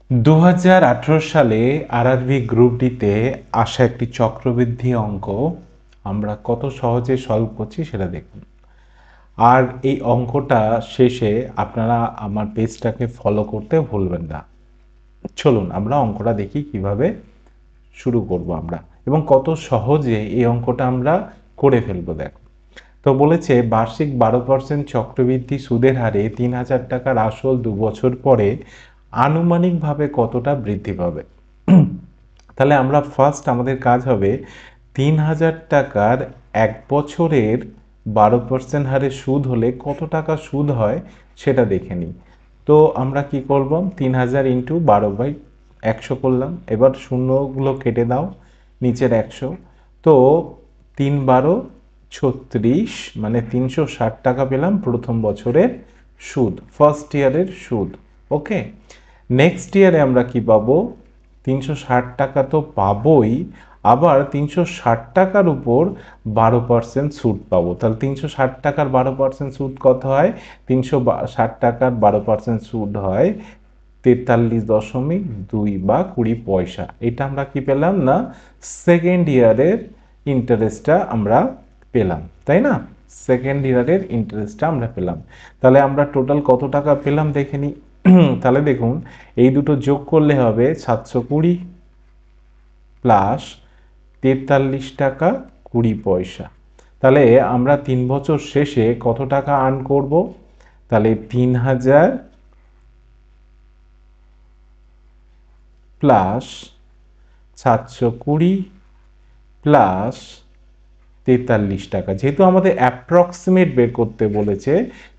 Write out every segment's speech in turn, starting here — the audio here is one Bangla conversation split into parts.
2018 সালে আরআরবি গ্রুপ ডিতে আসা একটি চক্রবৃদ্ধি অঙ্ক আমরা কত সহজে সলভ করছি সেটা দেখুন। আর এই অঙ্কটা শেষে আপনারা আমার পেজটাকে ফলো করতে ভুলবেন না। চলুন আমরা অঙ্কটা দেখি কিভাবে শুরু করব আমরা এবং কত সহজে এই অঙ্কটা আমরা করে ফেলবো। দেখো, তো বলেছে বার্ষিক 12% চক্রবৃদ্ধি সুদের হারে 3000 টাকার আসল 2 বছর পরে আনুমানিকভাবে কতটা বৃদ্ধি পাবে। তাহলে আমরা ফার্স্ট আমাদের কাজ হবে 3000 টাকার 1 বছরের 12% হারে সুদ হলে কত টাকা সুদ হয় সেটা দেখে নিই। তো আমরা কি করব, 3000 ইন্টু 12/100 করলাম। এবার শূন্যগুলো কেটে দাও, নিচের 100। তো 3 × 12 = 36, মানে 360 টাকা পেলাম প্রথম বছরের সুদ, ফার্স্ট ইয়ারের সুদ। ওকে, নেক্সট ইয়ারে আমরা কি পাবো, 360 টাকা তো পাবোই, আবার 360 টাকার উপর 12% সুদ পাবো। তাহলে 360 টাকার 12% সুদ কত হয়, 360 টাকার 12% সুদ হয় 43.2 বা 20 পয়সা। এটা আমরা কি পেলাম না, সেকেন্ড ইয়ারের ইন্টারেস্টটা আমরা পেলাম, তাই না? সেকেন্ড ইয়ারের ইন্টারেস্টটা আমরা পেলাম। তাহলে আমরা টোটাল কত টাকা পেলাম দেখে নিই। তাহলে দেখুন, এই দুটো যোগ করলে হবে 720 প্লাস 43 টাকা 20 পয়সা। তাহলে আমরা 3 বছর শেষে কত টাকা আর্ন করব, তাহলে 3000 প্লাস 720 প্লাস 43 টাকা। যেহেতু আমাদের অ্যাপ্রক্সিমেট বের করতে বলেছে,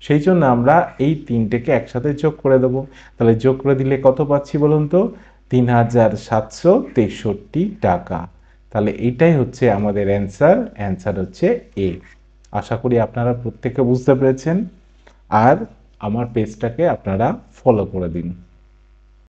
সেই জন্য আমরা এই তিনটেকে একসাথে যোগ করে দেবো। তাহলে যোগ করে দিলে কত পাচ্ছি বলুন তো, 3763 টাকা। তাহলে এইটাই হচ্ছে আমাদের অ্যান্সার। অ্যান্সার হচ্ছে এ। আশা করি আপনারা প্রত্যেকে বুঝতে পেরেছেন। আর আমার পেজটাকে আপনারা ফলো করে দিন।